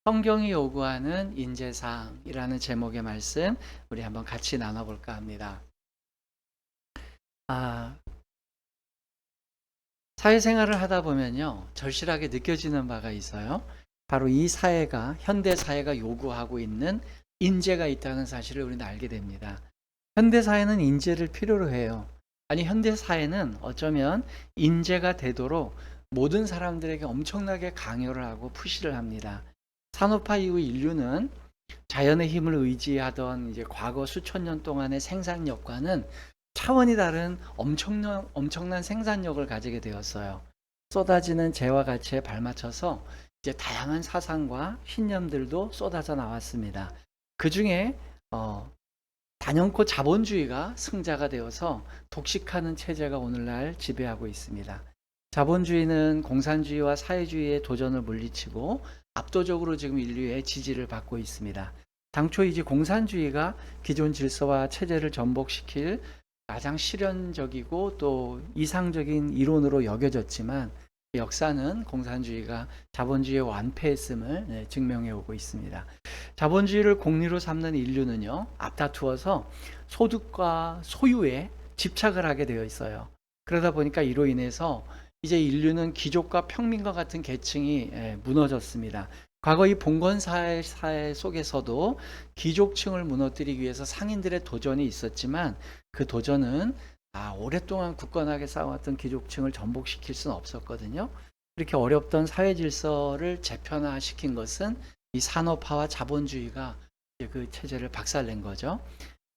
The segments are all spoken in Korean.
성경이 요구하는 인재상이라는 제목의 말씀 우리 한번 같이 나눠볼까 합니다. 아, 사회생활을 하다 보면요, 절실하게 느껴지는 바가 있어요. 바로 이 사회가, 현대 사회가 요구하고 있는 인재가 있다는 사실을 우리는 알게 됩니다. 현대 사회는 인재를 필요로 해요. 아니, 현대 사회는 어쩌면 인재가 되도록 모든 사람들에게 엄청나게 강요를 하고 푸시를 합니다. 산업화 이후 인류는 자연의 힘을 의지하던 이제 과거 수천 년 동안의 생산력과는 차원이 다른 엄청난 생산력을 가지게 되었어요. 쏟아지는 재화 가치에 발맞춰서 이제 다양한 사상과 신념들도 쏟아져 나왔습니다. 그 중에 단연코 자본주의가 승자가 되어서 독식하는 체제가 오늘날 지배하고 있습니다. 자본주의는 공산주의와 사회주의의 도전을 물리치고 압도적으로 지금 인류의 지지를 받고 있습니다. 당초 이제 공산주의가 기존 질서와 체제를 전복시킬 가장 실현적이고 또 이상적인 이론으로 여겨졌지만 역사는 공산주의가 자본주의의 완패했음을 증명해 오고 있습니다. 자본주의를 공리로 삼는 인류는요, 앞다투어서 소득과 소유에 집착을 하게 되어 있어요. 그러다 보니까 이로 인해서 이제 인류는 귀족과 평민과 같은 계층이 무너졌습니다. 과거 이 봉건사회 속에서도 귀족층을 무너뜨리기 위해서 상인들의 도전이 있었지만 그 도전은 오랫동안 굳건하게 싸워왔던 귀족층을 전복시킬 수는 없었거든요. 이렇게 어렵던 사회 질서를 재편화시킨 것은 이 산업화와 자본주의가 이제 그 체제를 박살낸 거죠.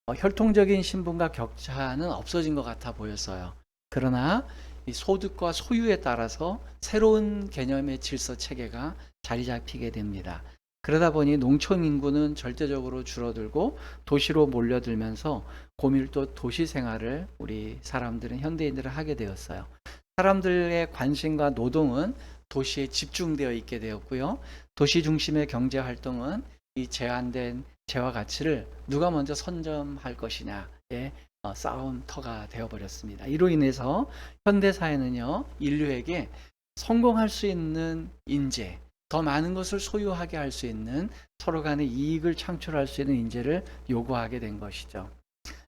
혈통적인 신분과 격차는 없어진 것 같아 보였어요. 그러나 이 소득과 소유에 따라서 새로운 개념의 질서 체계가 자리 잡히게 됩니다. 그러다 보니 농촌 인구는 절대적으로 줄어들고 도시로 몰려들면서 고밀도 도시 생활을 우리 사람들은 현대인들은 하게 되었어요. 사람들의 관심과 노동은 도시에 집중되어 있게 되었고요. 도시 중심의 경제 활동은 이 제한된 재화 가치를 누가 먼저 선점할 것이냐의 싸움터가 되어버렸습니다. 이로 인해서 현대사회는요, 인류에게 성공할 수 있는 인재, 더 많은 것을 소유하게 할 수 있는 서로 간의 이익을 창출할 수 있는 인재를 요구하게 된 것이죠.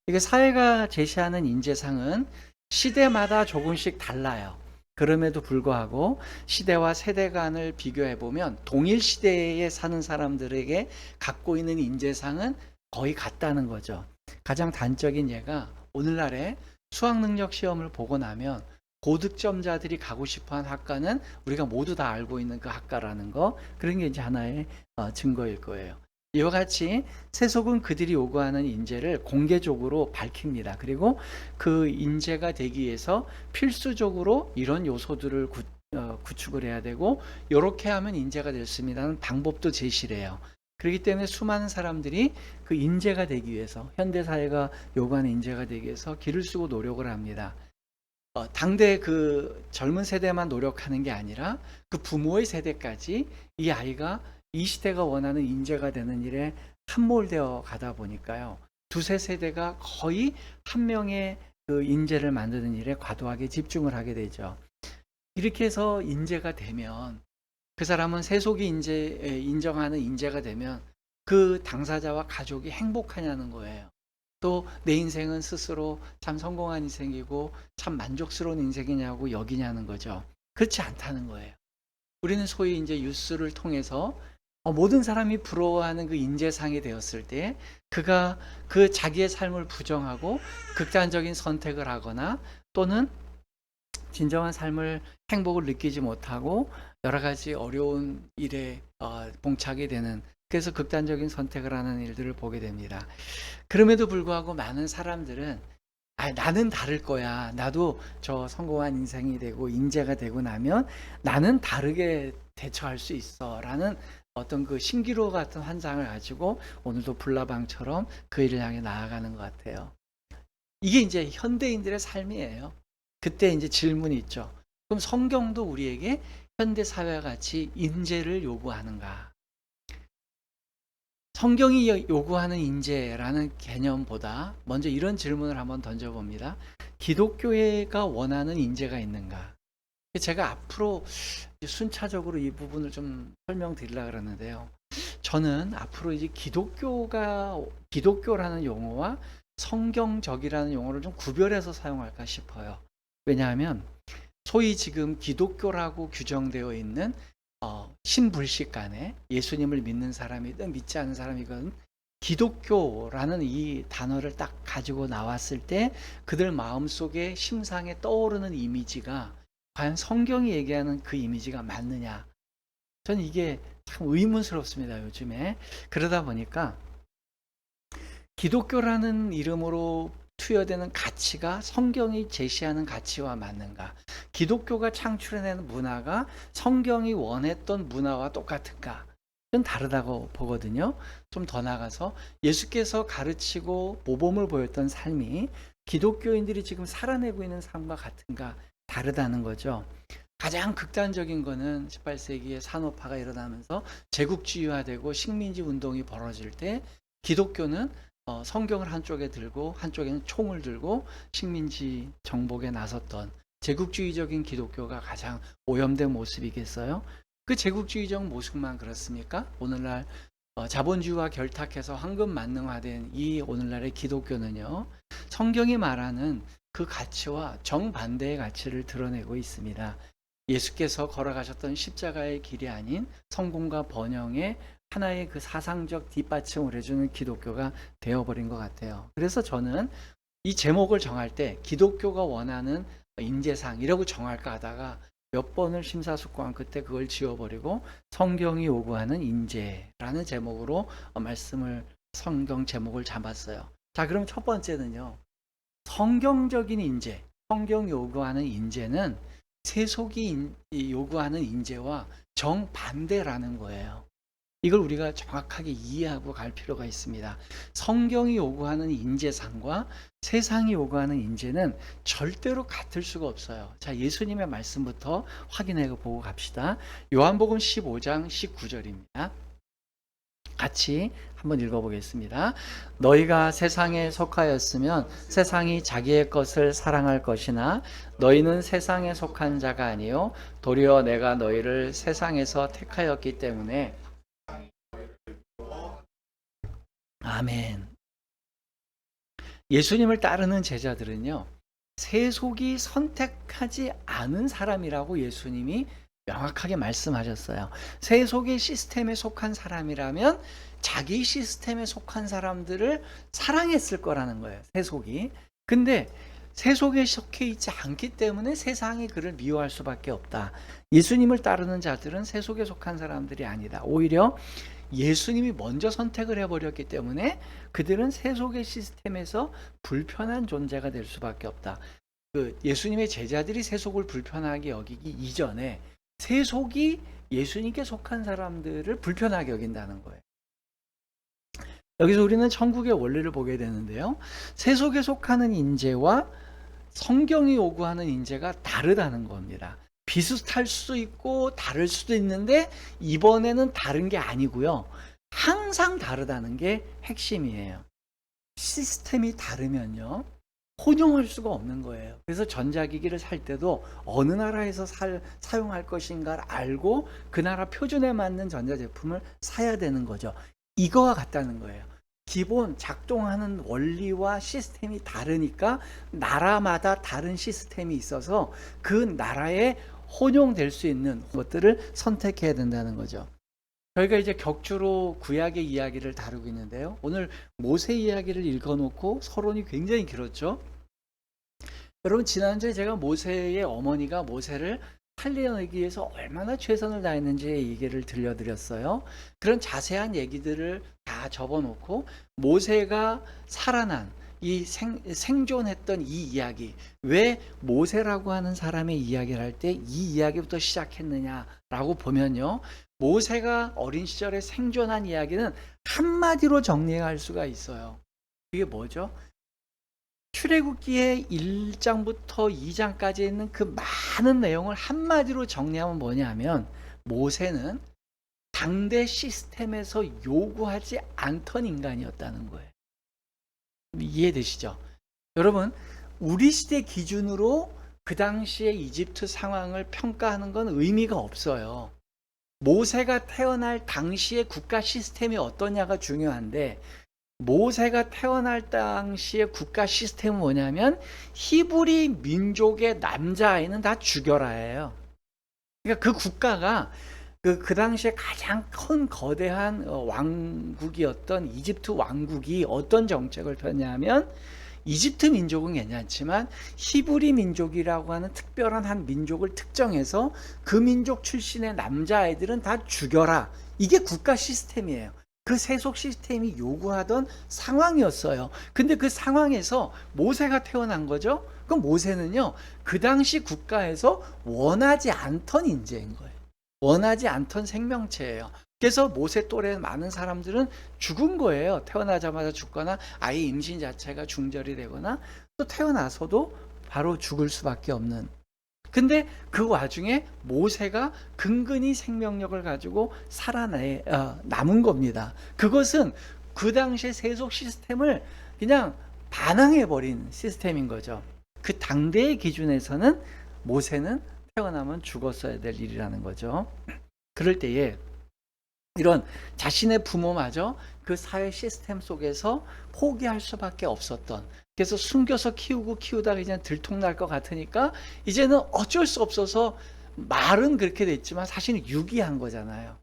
이게 사회가 제시하는 인재상은 시대마다 조금씩 달라요. 그럼에도 불구하고 시대와 세대 간을 비교해 보면 동일 시대에 사는 사람들에게 갖고 있는 인재상은 거의 같다는 거죠. 가장 단적인 예가 오늘날의 수학 능력 시험을 보고 나면 고득점자들이 가고 싶어한 학과는 우리가 모두 다 알고 있는 그 학과라는 거, 그런 게 이제 하나의 증거일 거예요. 이와 같이 세속은 그들이 요구하는 인재를 공개적으로 밝힙니다. 그리고 그 인재가 되기 위해서 필수적으로 이런 요소들을 구축을 해야 되고, 이렇게 하면 인재가 될 수 있다는 방법도 제시를 해요. 그렇기 때문에 수많은 사람들이 그 인재가 되기 위해서, 현대사회가 요구하는 인재가 되기 위해서 길을 쓰고 노력을 합니다. 당대 그 젊은 세대만 노력하는 게 아니라 그 부모의 세대까지 이 아이가 이 시대가 원하는 인재가 되는 일에 함몰되어 가다 보니까요, 두세 세대가 거의 한 명의 그 인재를 만드는 일에 과도하게 집중을 하게 되죠. 이렇게 해서 인재가 되면, 그 사람은 세속이 인정하는 인재가 되면 그 당사자와 가족이 행복하냐는 거예요. 또 내 인생은 스스로 참 성공한 인생이고 참 만족스러운 인생이냐고 여기냐는 거죠. 그렇지 않다는 거예요. 우리는 소위 이제 뉴스를 통해서 모든 사람이 부러워하는 그 인재상이 되었을 때 그가 그 자기의 삶을 부정하고 극단적인 선택을 하거나 또는 진정한 삶을 행복을 느끼지 못하고 여러 가지 어려운 일에 봉착이 되는, 그래서 극단적인 선택을 하는 일들을 보게 됩니다. 그럼에도 불구하고 많은 사람들은 나는 다를 거야. 나도 저 성공한 인생이 되고 인재가 되고 나면 나는 다르게 대처할 수 있어. 라는 어떤 그 신기루 같은 환상을 가지고 오늘도 불나방처럼 그 일을 향해 나아가는 것 같아요. 이게 이제 현대인들의 삶이에요. 그때 이제 질문이 있죠. 그럼 성경도 우리에게 현대 사회와 같이 인재를 요구하는가? 성경이 요구하는 인재라는 개념보다 먼저 이런 질문을 한번 던져봅니다. 기독교회가 원하는 인재가 있는가? 제가 앞으로 순차적으로 이 부분을 좀 설명드리려고 그러는데요. 저는 앞으로 이제 기독교라는 용어와 성경적이라는 용어를 좀 구별해서 사용할까 싶어요. 왜냐하면 소위 지금 기독교라고 규정되어 있는 신불식 간에 예수님을 믿는 사람이든 믿지 않는 사람이든 기독교라는 이 단어를 딱 가지고 나왔을 때 그들 마음속에 심상에 떠오르는 이미지가 과연 성경이 얘기하는 그 이미지가 맞느냐, 저는 이게 참 의문스럽습니다, 요즘에. 그러다 보니까 기독교라는 이름으로 투여되는 가치가 성경이 제시하는 가치와 맞는가? 기독교가 창출해낸 문화가 성경이 원했던 문화와 똑같은가? 좀 다르다고 보거든요. 좀 더 나가서 예수께서 가르치고 모범을 보였던 삶이 기독교인들이 지금 살아내고 있는 삶과 같은가? 다르다는 거죠. 가장 극단적인 거는 18세기에 산업화가 일어나면서 제국주의화되고 식민지 운동이 벌어질 때 기독교는 성경을 한쪽에 들고 한쪽에는 총을 들고 식민지 정복에 나섰던 제국주의적인 기독교가 가장 오염된 모습이겠어요? 그 제국주의적 모습만 그렇습니까? 오늘날 자본주의와 결탁해서 황금 만능화된 이 오늘날의 기독교는요, 성경이 말하는 그 가치와 정반대의 가치를 드러내고 있습니다. 예수께서 걸어가셨던 십자가의 길이 아닌 성공과 번영의 하나의 그 사상적 뒷받침을 해주는 기독교가 되어버린 것 같아요. 그래서 저는 이 제목을 정할 때 기독교가 원하는 인재상이라고 정할까 하다가 몇 번을 심사숙고한 끝에 그걸 지워버리고 성경이 요구하는 인재라는 제목으로 성경 제목을 잡았어요. 자, 그럼 첫 번째는요, 성경적인 인재, 성경 요구하는 인재는 세속이 요구하는 인재와 정반대라는 거예요. 이걸 우리가 정확하게 이해하고 갈 필요가 있습니다. 성경이 요구하는 인재상과 세상이 요구하는 인재는 절대로 같을 수가 없어요. 자, 예수님의 말씀부터 확인해 보고 갑시다. 요한복음 15장 19절입니다. 같이 한번 읽어보겠습니다. 너희가 세상에 속하였으면 세상이 자기의 것을 사랑할 것이나 너희는 세상에 속한 자가 아니요 도리어 내가 너희를 세상에서 택하였기 때문에. 아멘. 예수님을 따르는 제자들은요, 세속이 선택하지 않은 사람이라고 예수님이 명확하게 말씀하셨어요. 세속의 시스템에 속한 사람이라면 자기 시스템에 속한 사람들을 사랑했을 거라는 거예요, 세속이. 근데 세속에 속해 있지 않기 때문에 세상이 그를 미워할 수밖에 없다. 예수님을 따르는 자들은 세속에 속한 사람들이 아니다. 오히려 예수님이 먼저 선택을 해버렸기 때문에 그들은 세속의 시스템에서 불편한 존재가 될 수밖에 없다. 예수님의 제자들이 세속을 불편하게 여기기 이전에 세속이 예수님께 속한 사람들을 불편하게 여긴다는 거예요. 여기서 우리는 천국의 원리를 보게 되는데요, 세속에 속하는 인재와 성경이 요구하는 인재가 다르다는 겁니다. 비슷할 수도 있고 다를 수도 있는데 이번에는 다른 게 아니고요, 항상 다르다는 게 핵심이에요. 시스템이 다르면요, 혼용할 수가 없는 거예요. 그래서 전자기기를 살 때도 어느 나라에서 사용할 것인가를 알고 그 나라 표준에 맞는 전자제품을 사야 되는 거죠. 이거와 같다는 거예요. 기본 작동하는 원리와 시스템이 다르니까 나라마다 다른 시스템이 있어서 그 나라에 혼용될 수 있는 것들을 선택해야 된다는 거죠. 저희가 이제 격주로 구약의 이야기를 다루고 있는데요, 오늘 모세 이야기를 읽어놓고 서론이 굉장히 길었죠. 여러분, 지난주에 제가 모세의 어머니가 모세를 살려내기 위해서 얼마나 최선을 다했는지 얘기를 들려드렸어요. 그런 자세한 얘기들을 다 접어놓고 모세가 살아난 이 생존했던 이 이야기, 왜 모세라고 하는 사람의 이야기를 할 때 이 이야기부터 시작했느냐라고 보면요, 모세가 어린 시절에 생존한 이야기는 한마디로 정리할 수가 있어요. 그게 뭐죠? 출애굽기의 1장부터 2장까지 있는 그 많은 내용을 한마디로 정리하면 뭐냐면, 모세는 당대 시스템에서 요구하지 않던 인간이었다는 거예요. 이해되시죠? 여러분, 우리 시대 기준으로 그 당시의 이집트 상황을 평가하는 건 의미가 없어요. 모세가 태어날 당시의 국가 시스템이 어떠냐가 중요한데, 모세가 태어날 당시의 국가 시스템은 뭐냐면 히브리 민족의 남자아이는 다 죽여라예요. 그러니까 그 국가가 그 당시에 가장 큰 거대한 왕국이었던 이집트 왕국이 어떤 정책을 폈냐면, 이집트 민족은 괜찮지만 히브리 민족이라고 하는 특별한 한 민족을 특정해서 그 민족 출신의 남자아이들은 다 죽여라. 이게 국가 시스템이에요. 그 세속 시스템이 요구하던 상황이었어요. 근데 그 상황에서 모세가 태어난 거죠. 그럼 모세는요, 그 당시 국가에서 원하지 않던 인재인 거예요. 원하지 않던 생명체예요. 그래서 모세 또래 많은 사람들은 죽은 거예요. 태어나자마자 죽거나 아예 임신 자체가 중절이 되거나 또 태어나서도 바로 죽을 수밖에 없는. 근데 그 와중에 모세가 근근히 생명력을 가지고 남은 겁니다. 그것은 그 당시의 세속 시스템을 그냥 반항해버린 시스템인 거죠. 그 당대의 기준에서는 모세는 태어나면 죽었어야 될 일이라는 거죠. 그럴 때에 이런 자신의 부모마저 그 사회 시스템 속에서 포기할 수밖에 없었던, 그래서 숨겨서 키우다가 이제 들통날 것 같으니까 이제는 어쩔 수 없어서, 말은 그렇게 됐지만 사실은 유기한 거잖아요.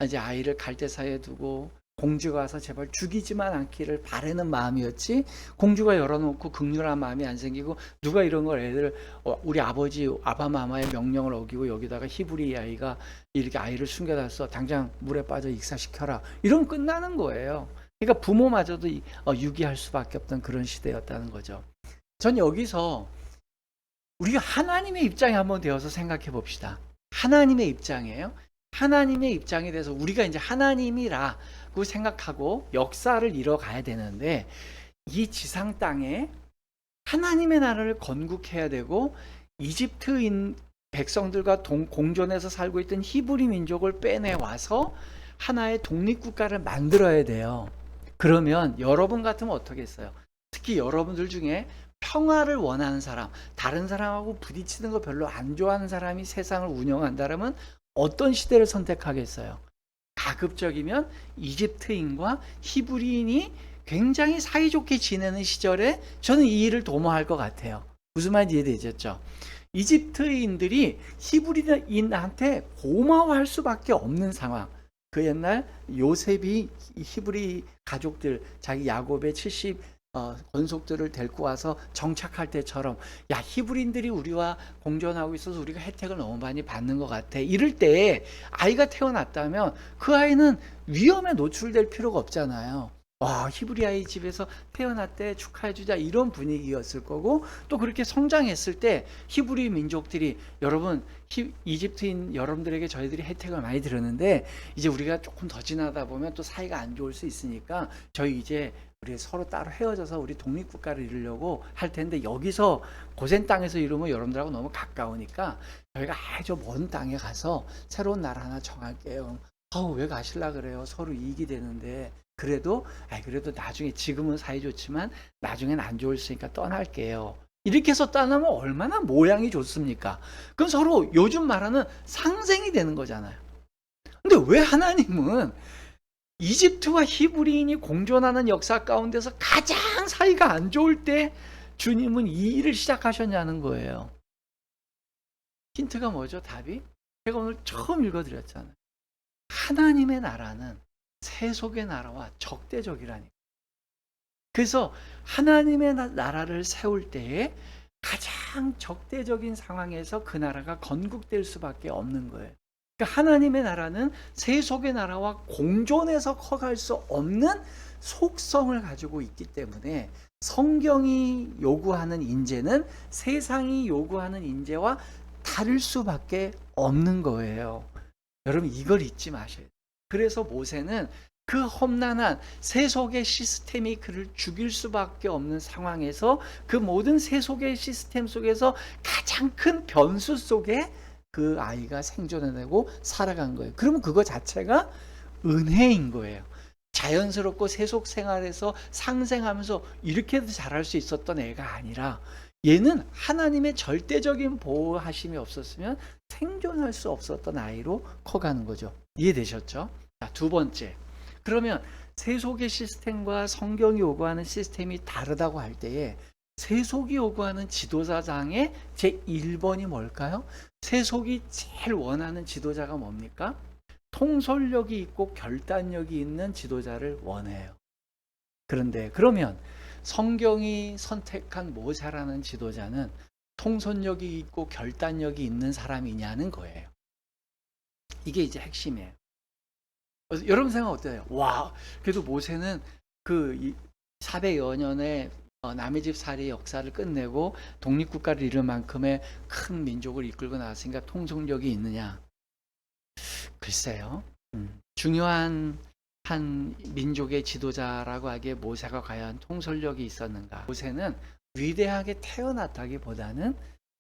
이제 아이를 갈대사이에 두고 공주가 와서 제발 죽이지만 않기를 바라는 마음이었지, 공주가 열어놓고 극률한 마음이 안 생기고 누가 이런 걸 애들 우리 아버지 아바마마의 명령을 어기고 여기다가 히브리 아이가 이렇게 아이를 숨겨놨어, 당장 물에 빠져 익사시켜라, 이러면 끝나는 거예요. 그러니까 부모마저도 유기할 수밖에 없던 그런 시대였다는 거죠. 전 여기서 우리가 하나님의 입장에 한번 되어서 생각해 봅시다. 하나님의 입장이에요. 하나님의 입장에 대해서 우리가 이제 하나님이라고 생각하고 역사를 이뤄가야 되는데, 이 지상 땅에 하나님의 나라를 건국해야 되고 이집트인 백성들과 공존해서 살고 있던 히브리 민족을 빼내와서 하나의 독립국가를 만들어야 돼요. 그러면 여러분 같으면 어떻겠어요? 특히 여러분들 중에 평화를 원하는 사람, 다른 사람하고 부딪히는 거 별로 안 좋아하는 사람이 세상을 운영한다면 어떤 시대를 선택하겠어요? 가급적이면 이집트인과 히브리인이 굉장히 사이좋게 지내는 시절에 저는 이 일을 도모할 것 같아요. 무슨 말인지 이해되셨죠? 이집트인들이 히브리인한테 고마워할 수밖에 없는 상황. 그 옛날 요셉이 히브리 가족들, 자기 야곱의 70 권속들을 데리고 와서 정착할 때처럼, 야, 히브리인들이 우리와 공존하고 있어서 우리가 혜택을 너무 많이 받는 것 같아. 이럴 때 아이가 태어났다면 그 아이는 위험에 노출될 필요가 없잖아요. 와, 히브리 아이 집에서 태어났대, 축하해주자, 이런 분위기였을 거고, 또 그렇게 성장했을 때 히브리 민족들이, 여러분 이집트인 여러분들에게 저희들이 혜택을 많이 들었는데 이제 우리가 조금 더 지나다 보면 또 사이가 안 좋을 수 있으니까 저희 이제 우리 서로 따로 헤어져서 우리 독립국가를 이루려고 할 텐데, 여기서 고센 땅에서 이루면 여러분들하고 너무 가까우니까 저희가 아주 먼 땅에 가서 새로운 나라 하나 정할게요. 왜 가실라 그래요? 서로 이익이 되는데. 그래도 나중에, 지금은 사이 좋지만 나중엔 안 좋을 수 있으니까 떠날게요. 이렇게 해서 떠나면 얼마나 모양이 좋습니까? 그럼 서로 요즘 말하는 상생이 되는 거잖아요. 근데 왜 하나님은 이집트와 히브리인이 공존하는 역사 가운데서 가장 사이가 안 좋을 때 주님은 이 일을 시작하셨냐는 거예요. 힌트가 뭐죠? 답이? 제가 오늘 처음 읽어드렸잖아요. 하나님의 나라는 세속의 나라와 적대적이라니까. 그래서 하나님의 나라를 세울 때에 가장 적대적인 상황에서 그 나라가 건국될 수밖에 없는 거예요. 그러니까 하나님의 나라는 세속의 나라와 공존해서 커갈 수 없는 속성을 가지고 있기 때문에 성경이 요구하는 인재는 세상이 요구하는 인재와 다를 수밖에 없는 거예요. 여러분, 이걸 잊지 마셔야 돼요. 그래서 모세는 그 험난한 세속의 시스템이 그를 죽일 수밖에 없는 상황에서, 그 모든 세속의 시스템 속에서 가장 큰 변수 속에 그 아이가 생존해내고 살아간 거예요. 그러면 그거 자체가 은혜인 거예요. 자연스럽고 세속 생활에서 상생하면서 이렇게도 잘할 수 있었던 애가 아니라, 얘는 하나님의 절대적인 보호하심이 없었으면 생존할 수 없었던 아이로 커가는 거죠. 이해되셨죠? 자, 두 번째. 그러면 세속의 시스템과 성경이 요구하는 시스템이 다르다고 할 때에 세속이 요구하는 지도자장의 제1번이 뭘까요? 세속이 제일 원하는 지도자가 뭡니까? 통솔력이 있고 결단력이 있는 지도자를 원해요. 그런데 그러면 성경이 선택한 모세라는 지도자는 통솔력이 있고 결단력이 있는 사람이냐는 거예요. 이게 이제 핵심이에요. 여러분 생각 어때요? 와, 그래도 모세는 그 400여 년의 남의 집 살이 역사를 끝내고 독립국가를 이룰 만큼의 큰 민족을 이끌고 나왔으니까 통솔력이 있느냐? 글쎄요. 중요한 한 민족의 지도자라고 하기에 모세가 과연 통솔력이 있었는가? 모세는 위대하게 태어났다기보다는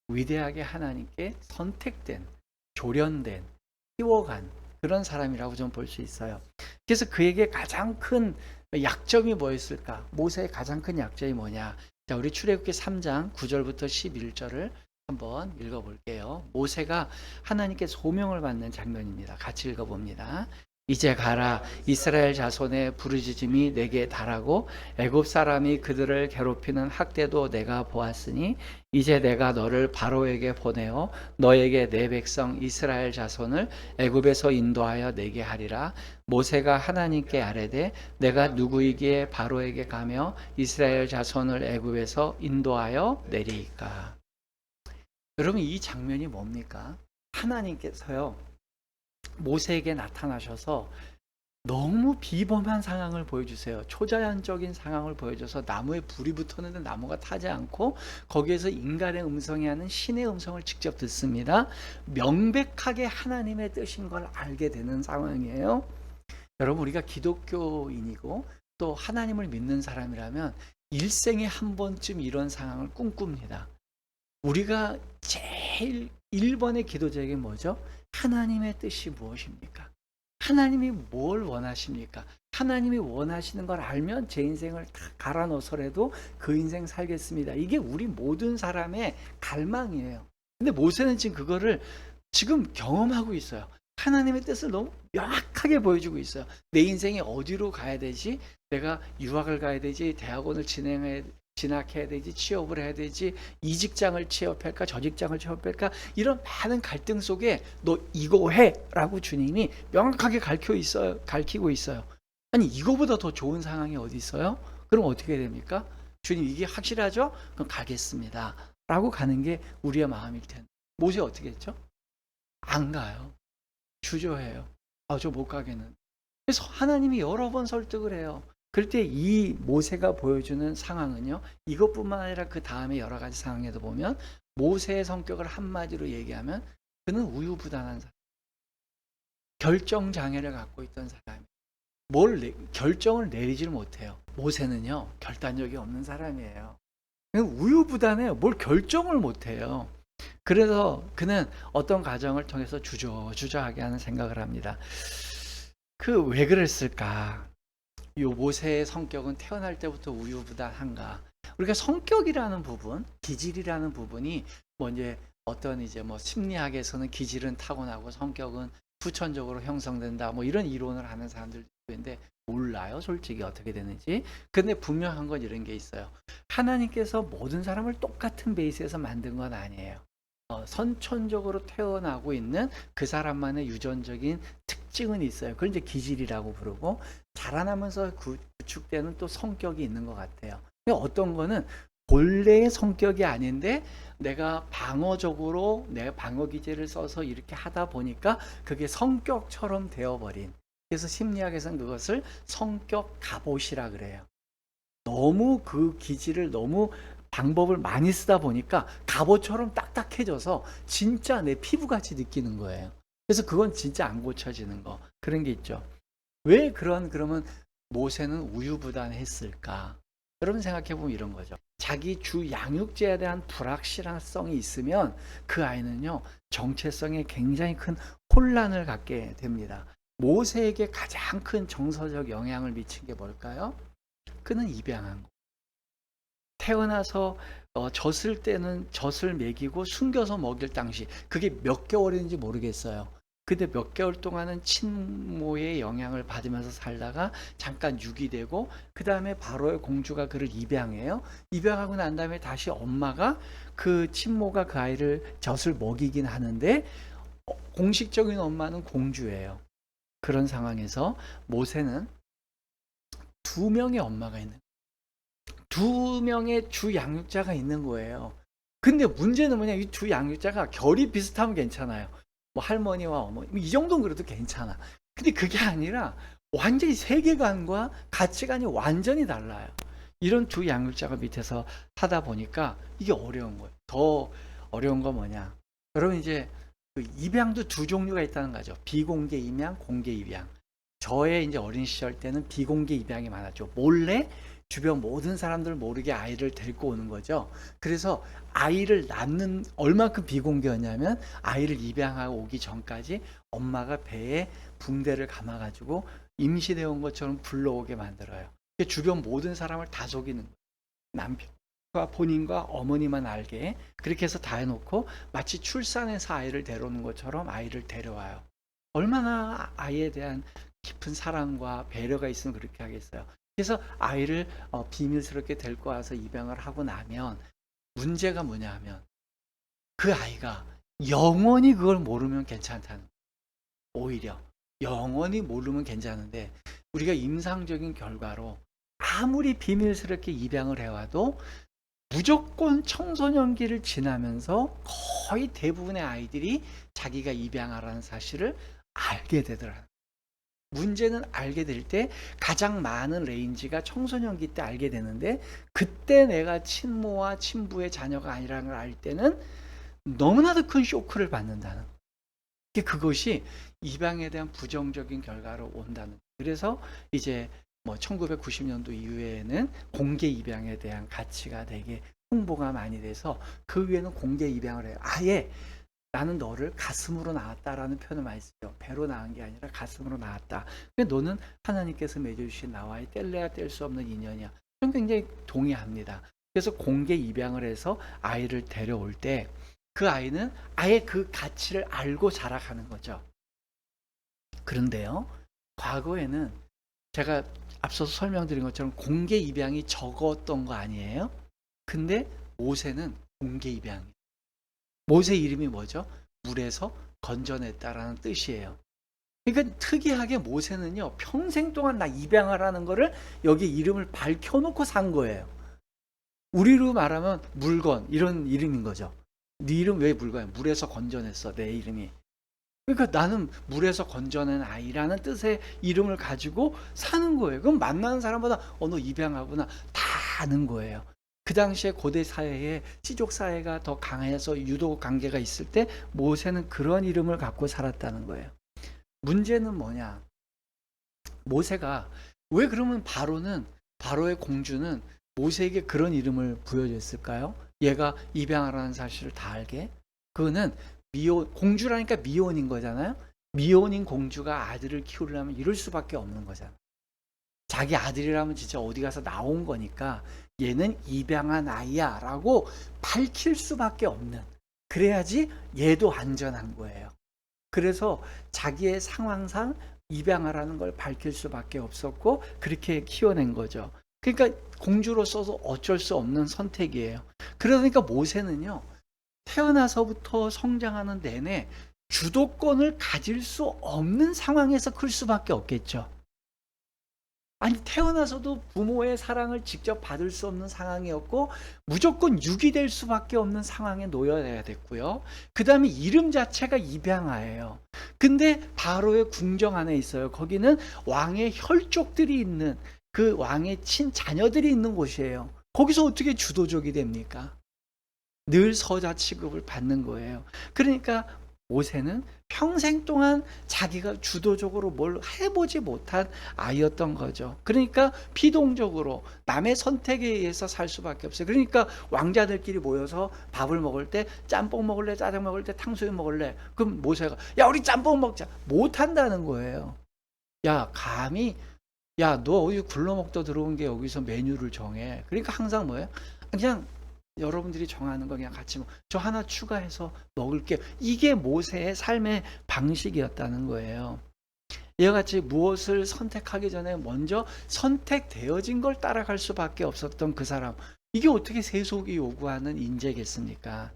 위대하게 하나님께 선택된, 조련된, 키워간 그런 사람이라고 좀 볼 수 있어요. 그래서 그에게 가장 큰 약점이 뭐였을까? 모세의 가장 큰 약점이 뭐냐? 자, 우리 출애굽기 3장 9절부터 11절을 한번 읽어볼게요. 모세가 하나님께 소명을 받는 장면입니다. 같이 읽어봅니다. 이제 가라, 이스라엘 자손의 부르짖음이 내게 달하고 애굽 사람이 그들을 괴롭히는 학대도 내가 보았으니 이제 내가 너를 바로에게 보내어 너에게 내 백성 이스라엘 자손을 애굽에서 인도하여 내게 하리라. 모세가 하나님께 아뢰되 내가 누구이기에 바로에게 가며 이스라엘 자손을 애굽에서 인도하여 내리이까. 여러분, 이 장면이 뭡니까? 하나님께서요 모세에게 나타나셔서 너무 비범한 상황을 보여주세요. 초자연적인 상황을 보여줘서 나무에 불이 붙었는데 나무가 타지 않고 거기에서 인간의 음성이 하는 신의 음성을 직접 듣습니다. 명백하게 하나님의 뜻인 걸 알게 되는 상황이에요. 여러분, 우리가 기독교인이고 또 하나님을 믿는 사람이라면 일생에 한 번쯤 이런 상황을 꿈꿉니다. 우리가 제일 1번의 기도 제목이 뭐죠? 하나님의 뜻이 무엇입니까? 하나님이 뭘 원하십니까? 하나님이 원하시는 걸 알면 제 인생을 다 갈아 넣어서라도 그 인생 살겠습니다. 이게 우리 모든 사람의 갈망이에요. 근데 모세는 지금 그거를 지금 경험하고 있어요. 하나님의 뜻을 너무 명확하게 보여주고 있어요. 내 인생이 어디로 가야 되지? 내가 유학을 가야 되지? 대학원을 진학해야 되지? 취업을 해야 되지? 이 직장을 취업할까? 저 직장을 취업할까? 이런 많은 갈등 속에 너 이거 해! 라고 주님이 명확하게 가르치고 있어요. 아니, 이거보다 더 좋은 상황이 어디 있어요? 그럼 어떻게 됩니까? 주님, 이게 확실하죠? 그럼 가겠습니다. 라고 가는 게 우리의 마음일 텐데. 모세 어떻게 했죠? 안 가요. 주저해요. 저 못 가겠는. 그래서 하나님이 여러 번 설득을 해요. 그럴 때 이 모세가 보여주는 상황은요, 이것뿐만 아니라 그 다음에 여러 가지 상황에도 보면 모세의 성격을 한마디로 얘기하면 그는 우유부단한 사람, 결정장애를 갖고 있던 사람이에요. 결정을 내리지를 못해요. 모세는요, 결단력이 없는 사람이에요. 우유부단해요. 뭘 결정을 못해요. 그래서 그는 어떤 과정을 통해서 주저하게 하는 생각을 합니다. 왜 그랬을까? 요 모세의 성격은 태어날 때부터 우유부단한가? 우리가 성격이라는 부분, 기질이라는 부분이 이제 어떤 심리학에서는 기질은 타고나고 성격은 후천적으로 형성된다. 이런 이론을 하는 사람들도 있는데 몰라요, 솔직히 어떻게 되는지. 근데 분명한 건 이런 게 있어요. 하나님께서 모든 사람을 똑같은 베이스에서 만든 건 아니에요. 선천적으로 태어나고 있는 그 사람만의 유전적인 특징은 있어요. 그걸 이제 기질이라고 부르고, 자라나면서 구축되는 또 성격이 있는 것 같아요. 어떤 거는 본래의 성격이 아닌데 내가 방어적으로 내 방어 기제를 써서 이렇게 하다 보니까 그게 성격처럼 되어버린, 그래서 심리학에서는 그것을 성격 갑옷이라 그래요. 너무 그 기질을 너무 방법을 많이 쓰다 보니까 갑옷처럼 딱딱해져서 진짜 내 피부같이 느끼는 거예요. 그래서 그건 진짜 안 고쳐지는 거, 그런 게 있죠. 왜 그러면 모세는 우유부단했을까? 여러분 생각해보면 이런 거죠. 자기 주 양육제에 대한 불확실성이 있으면 그 아이는요, 정체성에 굉장히 큰 혼란을 갖게 됩니다. 모세에게 가장 큰 정서적 영향을 미친 게 뭘까요? 그는 입양한 거. 태어나서 젖을 때는 젖을 먹이고 숨겨서 먹일 당시, 그게 몇 개월인지 모르겠어요. 근데 몇 개월 동안은 친모의 영향을 받으면서 살다가 잠깐 유기되고 그 다음에 바로의 공주가 그를 입양해요. 입양하고 난 다음에 다시 엄마가 그 친모가 그 아이를 젖을 먹이긴 하는데 공식적인 엄마는 공주예요. 그런 상황에서 모세는 두 명의 엄마가 있는, 두 명의 주 양육자가 있는 거예요. 근데 문제는 뭐냐, 이 두 양육자가 결이 비슷하면 괜찮아요. 뭐 할머니와 어머니 이 정도는 그래도 괜찮아. 근데 그게 아니라 완전히 세계관과 가치관이 완전히 달라요. 이런 두 양육자가 밑에서 하다 보니까 이게 어려운 거예요. 더 어려운 건 뭐냐, 여러분 이제 그 입양도 두 종류가 있다는 거죠. 비공개 입양, 공개 입양. 저의 이제 어린 시절 때는 비공개 입양이 많았죠. 몰래 주변 모든 사람들 모르게 아이를 데리고 오는 거죠. 그래서 아이를 낳는, 얼마큼 비공개였냐면 아이를 입양하고 오기 전까지 엄마가 배에 붕대를 감아가지고 임신해 온 것처럼 불러오게 만들어요. 주변 모든 사람을 다 속이는 거예요. 남편과 본인과 어머니만 알게 그렇게 해서 다 해놓고 마치 출산해서 아이를 데려오는 것처럼 아이를 데려와요. 얼마나 아이에 대한 깊은 사랑과 배려가 있으면 그렇게 하겠어요. 그래서 아이를 비밀스럽게 데리고 와서 입양을 하고 나면 문제가 뭐냐 하면 그 아이가 영원히 그걸 모르면 괜찮다는, 오히려 영원히 모르면 괜찮은데 우리가 임상적인 결과로 아무리 비밀스럽게 입양을 해와도 무조건 청소년기를 지나면서 거의 대부분의 아이들이 자기가 입양하라는 사실을 알게 되더라고요. 문제는 알게 될 때 가장 많은 레인지가 청소년기 때 알게 되는데, 그때 내가 친모와 친부의 자녀가 아니라는 걸 알 때는 너무나도 큰 쇼크를 받는다는, 그것이 입양에 대한 부정적인 결과로 온다는. 그래서 이제 뭐 1990년도 이후에는 공개 입양에 대한 가치가 되게 홍보가 많이 돼서 그 위에는 공개 입양을 해요. 아예 나는 너를 가슴으로 낳았다라는 표현을 많이 쓰죠. 배로 낳은 게 아니라 가슴으로 낳았다. 근데 너는 하나님께서 맺어주신 나와의 뗄래야 뗄 수 없는 인연이야. 저는 굉장히 동의합니다. 그래서 공개 입양을 해서 아이를 데려올 때 그 아이는 아예 그 가치를 알고 자라가는 거죠. 그런데요, 과거에는 제가 앞서서 설명드린 것처럼 공개 입양이 적었던 거 아니에요? 근데 모세는 공개 입양이에요. 모세 이름이 뭐죠? 물에서 건져냈다라는 뜻이에요. 그러니까 특이하게 모세는요, 평생 동안 나 입양하라는 거를 여기 이름을 밝혀놓고 산 거예요. 우리로 말하면 물건, 이런 이름인 거죠. 네 이름 왜 물건이야? 물에서 건져냈어, 내 이름이. 그러니까 나는 물에서 건져낸 아이라는 뜻의 이름을 가지고 사는 거예요. 그럼 만나는 사람마다 너 입양하구나 다 아는 거예요. 그 당시에 고대 사회에 시족 사회가 더 강해서 유도 관계가 있을 때 모세는 그런 이름을 갖고 살았다는 거예요. 문제는 뭐냐? 모세가 왜 그러면 바로의 공주는 모세에게 그런 이름을 부여줬을까요? 얘가 입양하라는 사실을 다 알게. 그거는 공주라니까 미혼인 거잖아요. 미혼인 공주가 아들을 키우려면 이럴 수밖에 없는 거잖아요. 자기 아들이라면 진짜 어디 가서 나온 거니까 얘는 입양한 아이야 라고 밝힐 수밖에 없는, 그래야지 얘도 안전한 거예요. 그래서 자기의 상황상 입양하라는 걸 밝힐 수밖에 없었고 그렇게 키워낸 거죠. 그러니까 공주로서도 어쩔 수 없는 선택이에요. 그러니까 모세는요, 태어나서부터 성장하는 내내 주도권을 가질 수 없는 상황에서 클 수밖에 없겠죠. 아니, 태어나서도 부모의 사랑을 직접 받을 수 없는 상황이었고 무조건 유기될 수밖에 없는 상황에 놓여야 됐고요. 그 다음에 이름 자체가 입양아예요. 근데 바로의 궁정 안에 있어요. 거기는 왕의 혈족들이 있는, 그 왕의 친자녀들이 있는 곳이에요. 거기서 어떻게 주도적이 됩니까? 늘 서자 취급을 받는 거예요. 그러니까 모세는 평생 동안 자기가 주도적으로 뭘 해보지 못한 아이였던 거죠. 그러니까 피동적으로 남의 선택에 의해서 살 수밖에 없어요. 그러니까 왕자들끼리 모여서 밥을 먹을 때 짬뽕 먹을래, 짜장 먹을 때 탕수육 먹을래. 그럼 모세가 야 우리 짬뽕 먹자. 못한다는 거예요. 야 감히, 야 너 어디 굴러먹다 들어온 게 여기서 메뉴를 정해. 그러니까 항상 뭐예요? 그냥 여러분들이 정하는 거 그냥 같이 저 하나 추가해서 먹을게요. 이게 모세의 삶의 방식이었다는 거예요. 이와 같이 무엇을 선택하기 전에 먼저 선택되어진 걸 따라갈 수밖에 없었던 그 사람. 이게 어떻게 세속이 요구하는 인재겠습니까?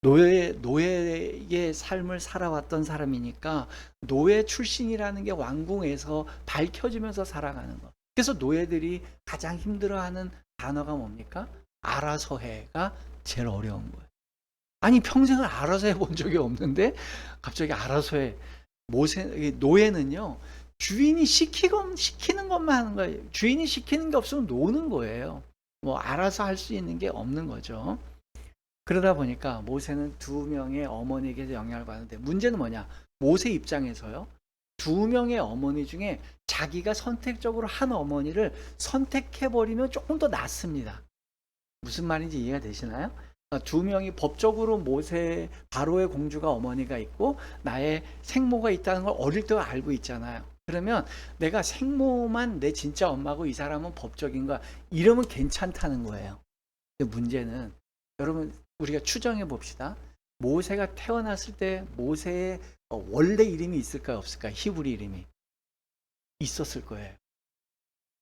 노예의 삶을 살아왔던 사람이니까 노예 출신이라는 게 왕궁에서 밝혀지면서 살아가는 거. 그래서 노예들이 가장 힘들어하는 단어가 뭡니까? 알아서 해가 제일 어려운 거예요. 아니 평생을 알아서 해본 적이 없는데 갑자기 알아서 해. 노예는요 주인이 시키는 것만 하는 거예요. 주인이 시키는 게 없으면 노는 거예요. 뭐 알아서 할 수 있는 게 없는 거죠. 그러다 보니까 모세는 두 명의 어머니에게서 영향을 받는데 문제는 뭐냐? 모세 입장에서요. 두 명의 어머니 중에 자기가 선택적으로 한 어머니를 선택해버리면 조금 더 낫습니다. 무슨 말인지 이해가 되시나요? 두 명이 법적으로 모세 바로의 공주가 어머니가 있고 나의 생모가 있다는 걸 어릴 때 알고 있잖아요. 그러면 내가 생모만 내 진짜 엄마고 이 사람은 법적인 거야. 이러면 괜찮다는 거예요. 근데 문제는 여러분 우리가 추정해 봅시다. 모세가 태어났을 때 모세의 원래 이름이 있을까요? 없을까요? 히브리 이름이 있었을 거예요.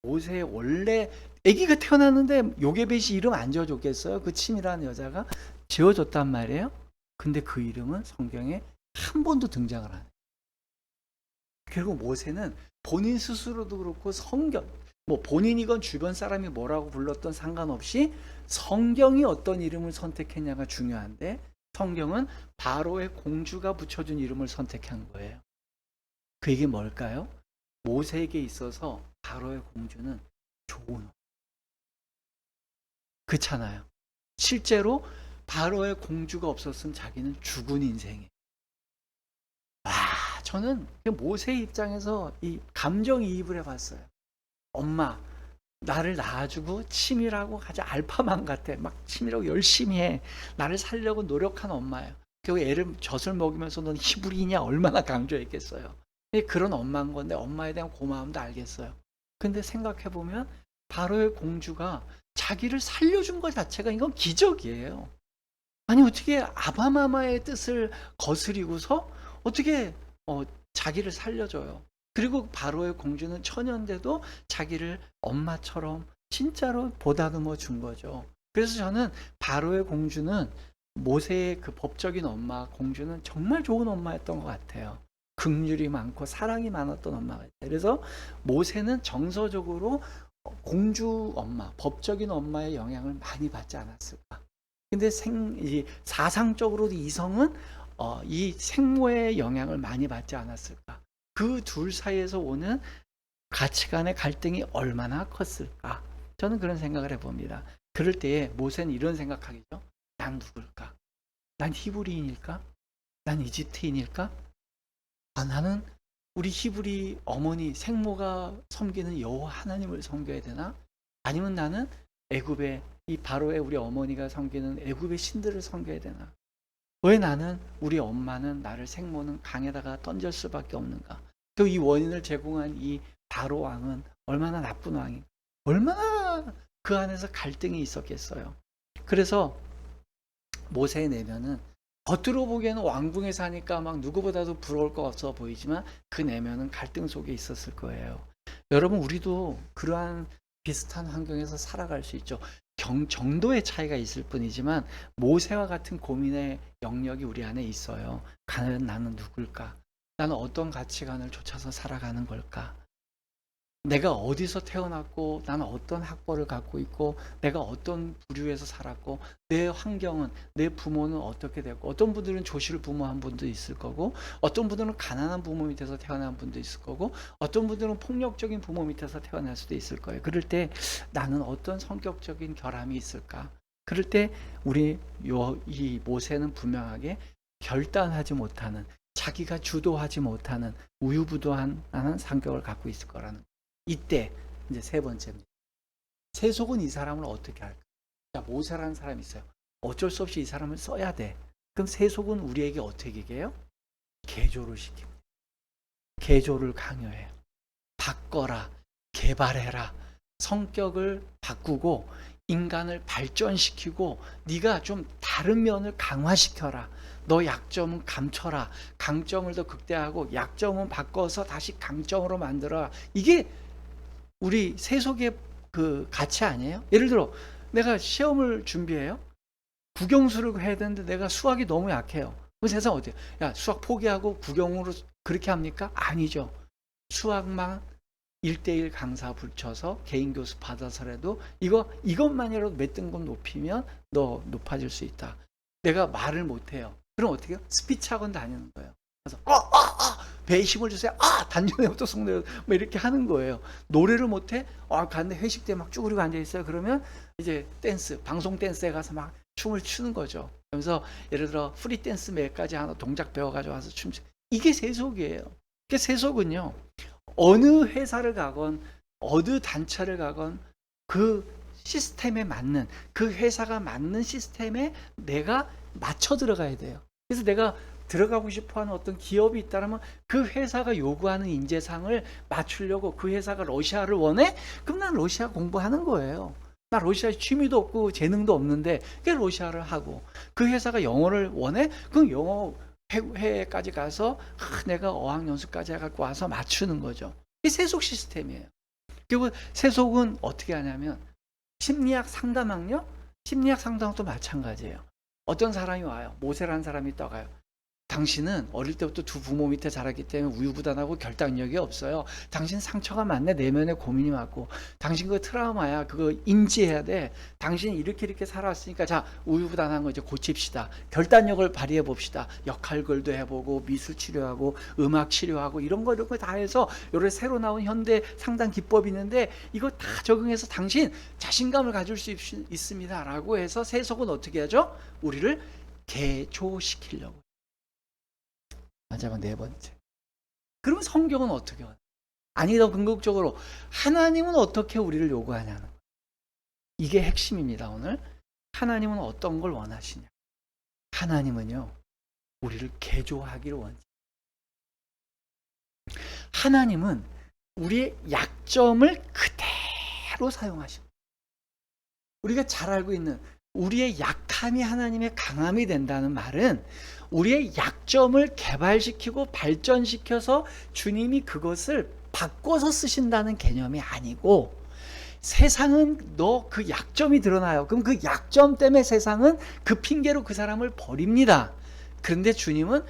모세의 원래 아기가 태어났는데 요게벳이 이름 안 지어줬겠어요? 그 치밀한 여자가 지어줬단 말이에요. 근데 그 이름은 성경에 한 번도 등장을 안 해요. 결국 모세는 본인 스스로도 그렇고 성경 뭐 본인이건 주변 사람이 뭐라고 불렀던 상관없이 성경이 어떤 이름을 선택했냐가 중요한데 성경은 바로의 공주가 붙여준 이름을 선택한 거예요. 그 얘기 뭘까요? 모세에게 있어서 바로의 공주는 좋은 그렇잖아요. 실제로 바로의 공주가 없었으면 자기는 죽은 인생이에요. 저는 모세 입장에서 이 감정이입을 해봤어요. 엄마 나를 낳아주고 치밀하고 아주 알파만 같아. 막 치밀하고 열심히 해. 나를 살려고 노력한 엄마예요. 결국 애를 젖을 먹이면서 넌 히브리냐 얼마나 강조했겠어요. 그런 엄마인 건데 엄마에 대한 고마움도 알겠어요. 근데 생각해보면 바로의 공주가 자기를 살려준 것 자체가 이건 기적이에요. 아니 어떻게 아바마마의 뜻을 거스리고서 어떻게 자기를 살려줘요. 그리고 바로의 공주는 처녀인데도 자기를 엄마처럼 진짜로 보다듬어 준 거죠. 그래서 저는 바로의 공주는 모세의 그 법적인 엄마 공주는 정말 좋은 엄마였던 것 같아요. 긍휼이 많고 사랑이 많았던 엄마가 있어요. 그래서 모세는 정서적으로 공주 엄마, 법적인 엄마의 영향을 많이 받지 않았을까. 근데 사상적으로도 이성은 이 생모의 영향을 많이 받지 않았을까. 그 둘 사이에서 오는 가치관의 갈등이 얼마나 컸을까. 저는 그런 생각을 해봅니다. 그럴 때에 모세는 이런 생각하겠죠. 난 누굴까? 난 히브리인일까? 난 이집트인일까? 나는 우리 히브리 어머니 생모가 섬기는 여호와 하나님을 섬겨야 되나? 아니면 나는 애굽의 이 바로의 우리 어머니가 섬기는 애굽의 신들을 섬겨야 되나? 왜 나는 우리 엄마는 나를 생모는 강에다가 던질 수밖에 없는가? 또 이 원인을 제공한 이 바로 왕은 얼마나 나쁜 왕인가? 얼마나 그 안에서 갈등이 있었겠어요. 그래서 모세의 내면은 겉으로 보기에는 왕궁에 사니까 막 누구보다도 부러울 것 없어 보이지만 그 내면은 갈등 속에 있었을 거예요. 여러분 우리도 그러한 비슷한 환경에서 살아갈 수 있죠. 정도의 차이가 있을 뿐이지만 모세와 같은 고민의 영역이 우리 안에 있어요. 과연 나는 누굴까? 나는 어떤 가치관을 쫓아서 살아가는 걸까? 내가 어디서 태어났고 나는 어떤 학벌을 갖고 있고 내가 어떤 부류에서 살았고 내 환경은 내 부모는 어떻게 됐고 어떤 분들은 조실 부모한 분도 있을 거고 어떤 분들은 가난한 부모 밑에서 태어난 분도 있을 거고 어떤 분들은 폭력적인 부모 밑에서 태어날 수도 있을 거예요. 그럴 때 나는 어떤 성격적인 결함이 있을까? 그럴 때 우리 이 모세는 분명하게 결단하지 못하는 자기가 주도하지 못하는 우유부도한 성격을 갖고 있을 거라는 이때 이제 세 번째입니다. 세속은 이 사람을 어떻게 할까? 자, 모세라는 사람이 있어요. 어쩔 수 없이 이 사람을 써야 돼. 그럼 세속은 우리에게 어떻게 얘기해요? 개조를 시킵니다. 개조를 강요해요. 바꿔라, 개발해라. 성격을 바꾸고 인간을 발전시키고 네가 좀 다른 면을 강화시켜라. 너 약점은 감춰라. 강점을 더 극대화하고 약점은 바꿔서 다시 강점으로 만들어라. 이게 우리 세속의 그 가치 아니에요? 예를 들어 내가 시험을 준비해요. 국영수를 해야 되는데 내가 수학이 너무 약해요. 그 세상 어때요? 야, 수학 포기하고 국영으로 그렇게 합니까? 아니죠. 수학만 1대1 강사 붙여서 개인 교수 받아서라도 이것만이라도 몇 등급 높이면 너 높아질 수 있다. 내가 말을 못해요. 그럼 어떻게 해요? 스피치 학원 다니는 거예요. 그래서 배에 힘을 주세요. 단전에부터 속내요. 뭐 이렇게 하는 거예요. 노래를 못해? 갔는데 회식 때 막 쭈그리고 앉아 있어요. 그러면 이제 댄스, 방송 댄스에 가서 막 춤을 추는 거죠. 그러면서 예를 들어 프리 댄스 몇 가지 하나 동작 배워가지고 와서 춤추. 이게 세속이에요. 이게 세속은요. 어느 회사를 가건 어느 단체를 가건 그 시스템에 맞는 그 회사가 맞는 시스템에 내가 맞춰 들어가야 돼요. 그래서 내가 들어가고 싶어하는 어떤 기업이 있다면 그 회사가 요구하는 인재상을 맞추려고 그 회사가 러시아를 원해? 그럼 난 러시아 공부하는 거예요. 나 러시아 취미도 없고 재능도 없는데 그 러시아를 하고 그 회사가 영어를 원해? 그럼 영어 회까지 가서 내가 어학연수까지 해갖고 와서 맞추는 거죠. 이게 세속 시스템이에요. 그리고 세속은 어떻게 하냐면 심리학 상담학요? 심리학 상담학도 마찬가지예요. 어떤 사람이 와요. 모세라는 사람이 떠가요. 당신은 어릴 때부터 두 부모 밑에 자랐기 때문에 우유부단하고 결단력이 없어요. 당신 상처가 많네. 내면에 고민이 많고. 당신 그 트라우마야. 그거 인지해야 돼. 당신이 이렇게 살아왔으니까 자, 우유부단한 거 이제 고칩시다. 결단력을 발휘해 봅시다. 역할글도 해보고 미술 치료하고 음악 치료하고 이런 거 다 해서 요래 새로 나온 현대 상담 기법이 있는데 이거 다 적용해서 당신 자신감을 가질 수 있습니다. 라고 해서 세속은 어떻게 하죠? 우리를 개조시키려고. 마지막 네 번째. 그럼 성경은 어떻게 하냐? 아니 더 궁극적으로 하나님은 어떻게 우리를 요구하냐는 거예요. 이게 핵심입니다. 오늘 하나님은 어떤 걸 원하시냐? 하나님은요 우리를 개조하기를 원하세요. 하나님은 우리의 약점을 그대로 사용하십니다. 우리가 잘 알고 있는 우리의 약함이 하나님의 강함이 된다는 말은 우리의 약점을 개발시키고 발전시켜서 주님이 그것을 바꿔서 쓰신다는 개념이 아니고 세상은 너 그 약점이 드러나요. 그럼 그 약점 때문에 세상은 그 핑계로 그 사람을 버립니다. 그런데 주님은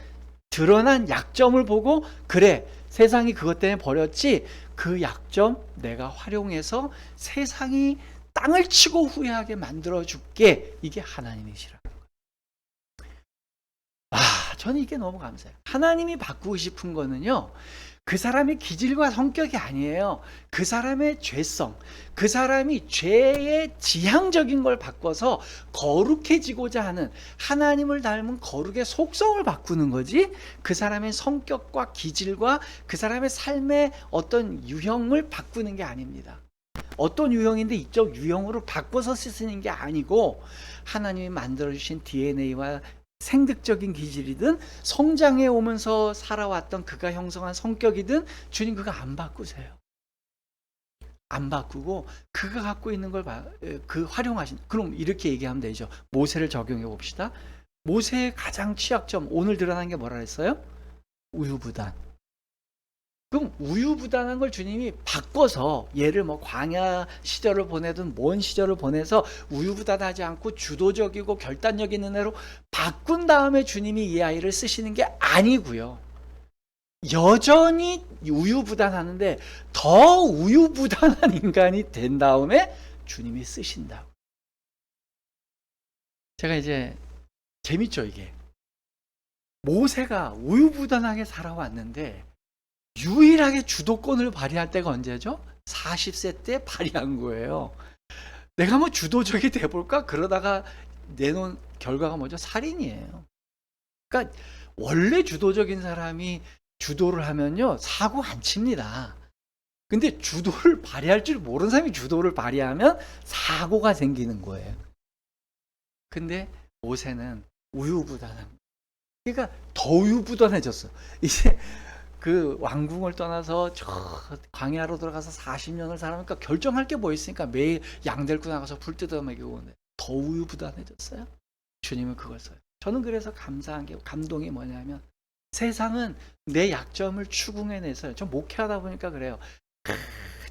드러난 약점을 보고 그래 세상이 그것 때문에 버렸지 그 약점 내가 활용해서 세상이 땅을 치고 후회하게 만들어줄게. 이게 하나님이시라. 저는 이게 너무 감사해요. 하나님이 바꾸고 싶은 거는요. 그 사람의 기질과 성격이 아니에요. 그 사람의 죄성, 그 사람이 죄의 지향적인 걸 바꿔서 거룩해지고자 하는 하나님을 닮은 거룩의 속성을 바꾸는 거지 그 사람의 성격과 기질과 그 사람의 삶의 어떤 유형을 바꾸는 게 아닙니다. 어떤 유형인데 이쪽 유형으로 바꿔서 쓰시는 게 아니고 하나님이 만들어주신 DNA와 생득적인 기질이든 성장해 오면서 살아왔던 그가 형성한 성격이든 주님 그거 안 바꾸세요. 안 바꾸고 그가 갖고 있는 걸 그 활용하신. 그럼 이렇게 얘기하면 되죠. 모세를 적용해 봅시다. 모세의 가장 취약점 오늘 드러난 게 뭐라 했어요? 우유부단. 그럼 우유부단한 걸 주님이 바꿔서 얘를 뭐 광야 시절을 보내든 뭔 시절을 보내서 우유부단하지 않고 주도적이고 결단력 있는 애로 바꾼 다음에 주님이 이 아이를 쓰시는 게 아니고요. 여전히 우유부단하는데 더 우유부단한 인간이 된 다음에 주님이 쓰신다고. 제가 이제 재밌죠 이게. 모세가 우유부단하게 살아왔는데 유일하게 주도권을 발휘할 때가 언제죠? 40세 때 발휘한 거예요. 내가 뭐 주도적이 돼볼까? 그러다가 내놓은 결과가 뭐죠? 살인이에요. 그러니까 원래 주도적인 사람이 주도를 하면요 사고 안 칩니다. 근데 주도를 발휘할 줄 모르는 사람이 주도를 발휘하면 사고가 생기는 거예요. 근데 모세는 우유부단한. 그러니까 더 우유부단해졌어. 이제 그 왕궁을 떠나서 저 광야로 들어가서 40년을 살아니까 결정할 게 뭐 있으니까 매일 양 데리고 나가서 불 뜯어 먹이고 오는데 더 우유부단해졌어요. 주님은 그걸 써요. 저는 그래서 감사한 게, 감동이 뭐냐면 세상은 내 약점을 추궁해내서요. 저 목회하다 보니까 그래요.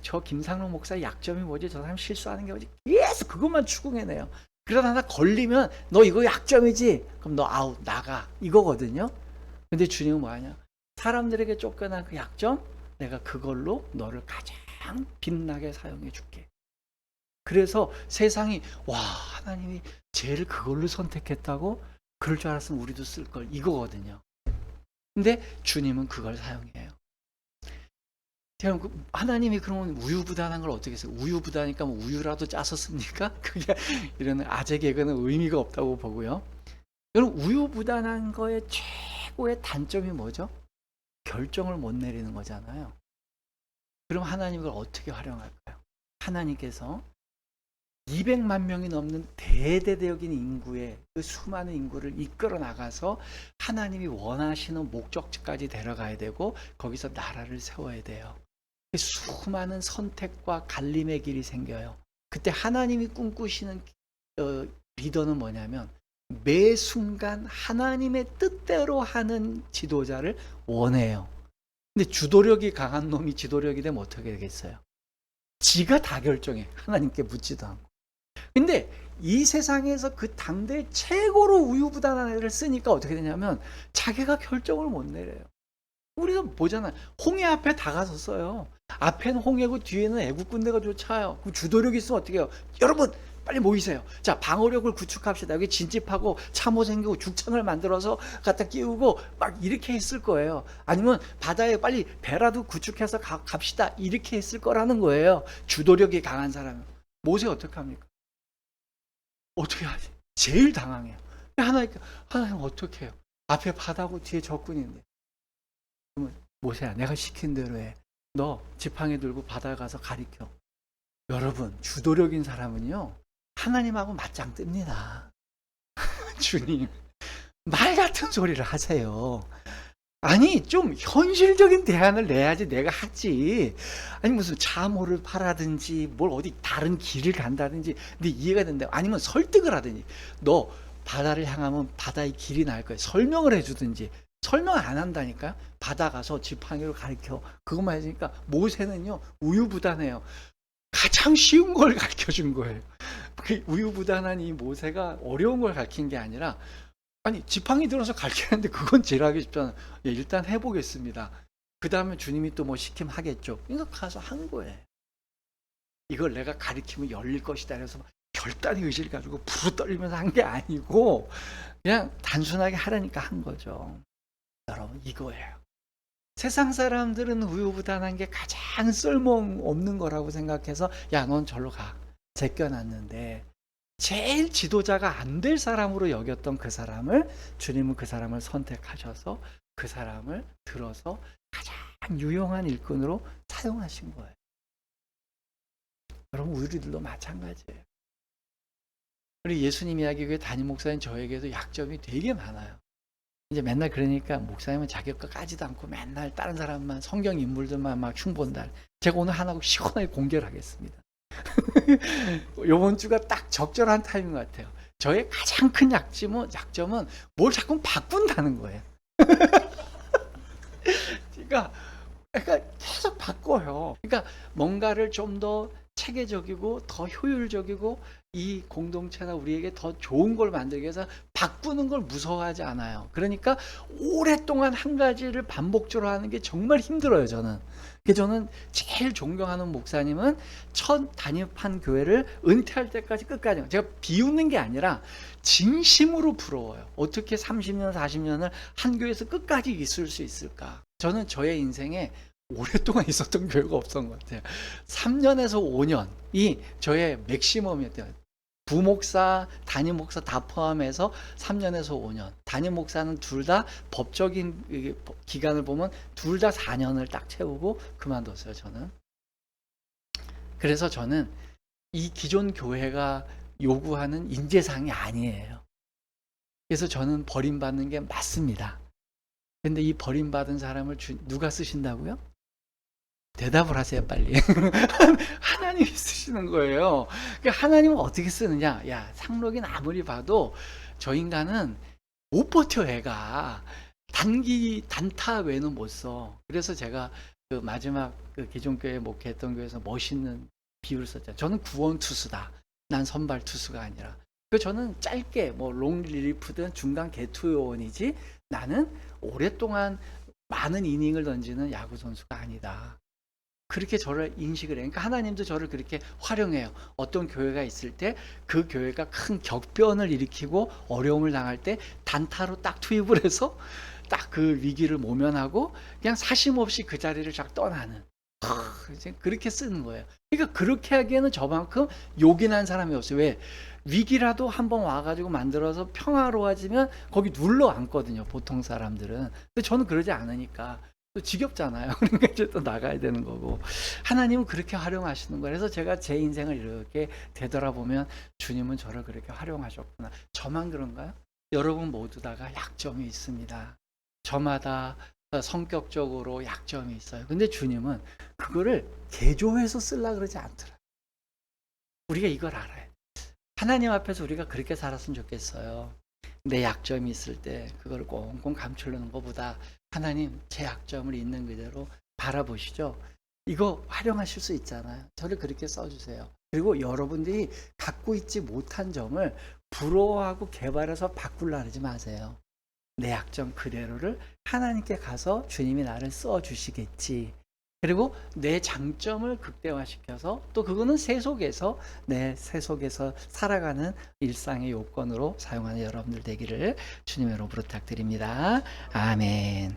저 김상록 목사의 약점이 뭐지? 저 사람 실수하는 게 뭐지? 계속 그것만 추궁해내요. 그러다 하나 걸리면 너 이거 약점이지? 그럼 너 아웃, 나가. 이거거든요. 근데 주님은 뭐하냐? 사람들에게 쫓겨난 그 약점, 내가 그걸로 너를 가장 빛나게 사용해 줄게. 그래서 세상이 와, 하나님이 쟤를 그걸로 선택했다고? 그럴 줄 알았으면 우리도 쓸 걸, 이거거든요. 근데 주님은 그걸 사용해요. 하나님이 그러면 우유부단한 걸 어떻게 했어요? 우유부단하니까 뭐 우유라도 짜서 씁니까? 그게 이런 아재 개그는 의미가 없다고 보고요. 여러분, 우유부단한 거의 최고의 단점이 뭐죠? 결정을 못 내리는 거잖아요. 그럼 하나님 그걸 어떻게 활용할까요? 하나님께서 200만 명이 넘는 대대적인 인구의 그 수많은 인구를 이끌어 나가서 하나님이 원하시는 목적지까지 데려가야 되고 거기서 나라를 세워야 돼요. 수많은 선택과 갈림의 길이 생겨요. 그때 하나님이 꿈꾸시는 리더는 뭐냐면 매 순간 하나님의 뜻대로 하는 지도자를 원해요. 근데 주도력이 강한 놈이 지도력이 되면 어떻게 되겠어요? 지가 다 결정해. 하나님께 묻지도 않고. 근데 이 세상에서 그 당대 최고로 우유부단한 애를 쓰니까 어떻게 되냐면 자기가 결정을 못 내려요. 우리가 보잖아요. 홍해 앞에 다가섰어요. 앞에는 홍해고 뒤에는 애국 군대가 쫓아요. 그럼 주도력이 있으면 어떻게 해요? 여러분 빨리 모이세요. 자, 방어력을 구축합시다. 여기 진집하고 참호 생기고 죽창을 만들어서 갖다 끼우고 막 이렇게 했을 거예요. 아니면 바다에 빨리 배라도 구축해서 갑시다. 이렇게 했을 거라는 거예요. 주도력이 강한 사람은. 모세 어떻게 합니까? 어떻게 하지? 제일 당황해요. 하나님 어떻게 해요? 앞에 바다고 뒤에 적군인데. 그러면 모세야, 내가 시킨 대로 해. 너 지팡이 들고 바다에 가서 가리켜. 여러분, 주도력인 사람은요 하나님하고 맞짱 뜹니다. 주님, 말 같은 소리를 하세요. 아니, 좀 현실적인 대안을 내야지 내가 하지. 아니, 무슨 자모를 팔아든지 뭘 어디 다른 길을 간다든지. 근데 이해가 된다. 아니면 설득을 하든지. 너 바다를 향하면 바다의 길이 나을 거야. 설명을 해주든지. 설명 안 한다니까. 바다 가서 지팡이로 가르쳐. 그것만 해주니까 모세는요 우유부단해요. 가장 쉬운 걸 가르쳐 준 거예요. 그 우유부단한 이 모세가 어려운 걸 가르친 게 아니라, 아니 지팡이 들어서 가르치는데 그건 제일 하기 쉽잖아. 예, 일단 해보겠습니다. 그 다음에 주님이 또 뭐 시키면 하겠죠. 그러니까 가서 한 거예요. 이걸 내가 가르치면 열릴 것이다 그래서 결단의 의지를 가지고 부르 떨리면서 한 게 아니고 그냥 단순하게 하라니까 한 거죠. 여러분, 이거예요. 세상 사람들은 우유부단한 게 가장 쓸모없는 거라고 생각해서 야, 넌 절로 가. 제껴놨는데 제일 지도자가 안 될 사람으로 여겼던 그 사람을 주님은 그 사람을 선택하셔서 그 사람을 들어서 가장 유용한 일꾼으로 사용하신 거예요. 여러분, 우리들도 마찬가지예요. 우리 예수님 이야기 교회 담임 목사인 저에게도 약점이 되게 많아요. 이제 맨날 그러니까 목사님은 자기 거 까지도 않고 맨날 다른 사람만 성경 인물들만 막 흉본다. 제가 오늘 하나 시원하게 공개를 하겠습니다. 이번 주가 딱 적절한 타이밍 같아요. 저의 가장 큰 약점은 뭘 자꾸 바꾼다는 거예요. 그러니까 계속 바꿔요. 그러니까 뭔가를 좀 더 체계적이고 더 효율적이고 이 공동체나 우리에게 더 좋은 걸 만들기 위해서 바꾸는 걸 무서워하지 않아요. 그러니까 오랫동안 한 가지를 반복적으로 하는 게 정말 힘들어요, 저는. 저는 제일 존경하는 목사님은 첫 단입한 교회를 은퇴할 때까지 끝까지, 제가 비웃는 게 아니라 진심으로 부러워요. 어떻게 30년, 40년을 한 교회에서 끝까지 있을 수 있을까? 저는 저의 인생에 오랫동안 있었던 교회가 없었던 것 같아요. 3년에서 5년이 저의 맥시멈이었대요. 부목사, 담임 목사 다 포함해서 3년에서 5년. 담임 목사는 둘 다 법적인 기간을 보면 둘 다 4년을 딱 채우고 그만뒀어요, 저는. 그래서 저는 이 기존 교회가 요구하는 인재상이 아니에요. 그래서 저는 버림받는 게 맞습니다. 근데 이 버림받은 사람을 누가 쓰신다고요? 대답을 하세요, 빨리. 하나님이 쓰시는 거예요. 그러니까 하나님은 어떻게 쓰느냐? 야, 상록인 아무리 봐도 저 인간은 못 버텨, 애가. 단타 외에는 못 써. 그래서 제가 그 마지막 그 기존교회 목회했던 교회에서 멋있는 비유를 썼잖아요. 저는 구원 투수다. 난 선발 투수가 아니라. 그 저는 짧게 뭐 롱 리리프든 중간 개투 요원이지 나는 오랫동안 많은 이닝을 던지는 야구 선수가 아니다. 그렇게 저를 인식을 해요. 그러니까 하나님도 저를 그렇게 활용해요. 어떤 교회가 있을 때 그 교회가 큰 격변을 일으키고 어려움을 당할 때 단타로 딱 투입을 해서 딱 그 위기를 모면하고 그냥 사심 없이 그 자리를 쫙 떠나는 이제 그렇게 쓰는 거예요. 그러니까 그렇게 하기에는 저만큼 요긴한 사람이 없어요. 왜? 위기라도 한번 와가지고 만들어서 평화로워지면 거기 눌러 앉거든요. 보통 사람들은. 근데 저는 그러지 않으니까 또 지겹잖아요. 그러니까 이제 또 나가야 되는 거고. 하나님은 그렇게 활용하시는 거예요. 그래서 제가 제 인생을 이렇게 되돌아보면 주님은 저를 그렇게 활용하셨구나. 저만 그런가요? 여러분 모두 다가 약점이 있습니다. 저마다 성격적으로 약점이 있어요. 근데 주님은 그거를 개조해서 쓰려고 그러지 않더라고요. 우리가 이걸 알아요. 하나님 앞에서 우리가 그렇게 살았으면 좋겠어요. 내 약점이 있을 때 그걸 꽁꽁 감추려는 것보다 하나님 제 약점을 있는 그대로 바라보시죠. 이거 활용하실 수 있잖아요. 저를 그렇게 써주세요. 그리고 여러분들이 갖고 있지 못한 점을 부러워하고 개발해서 바꾸려고 하지 마세요. 내 약점 그대로를 하나님께 가서 주님이 나를 써주시겠지. 그리고 내 장점을 극대화시켜서 또 그거는 세속에서 살아가는 일상의 요건으로 사용하는 여러분들 되기를 주님으로 부탁드립니다. 아멘.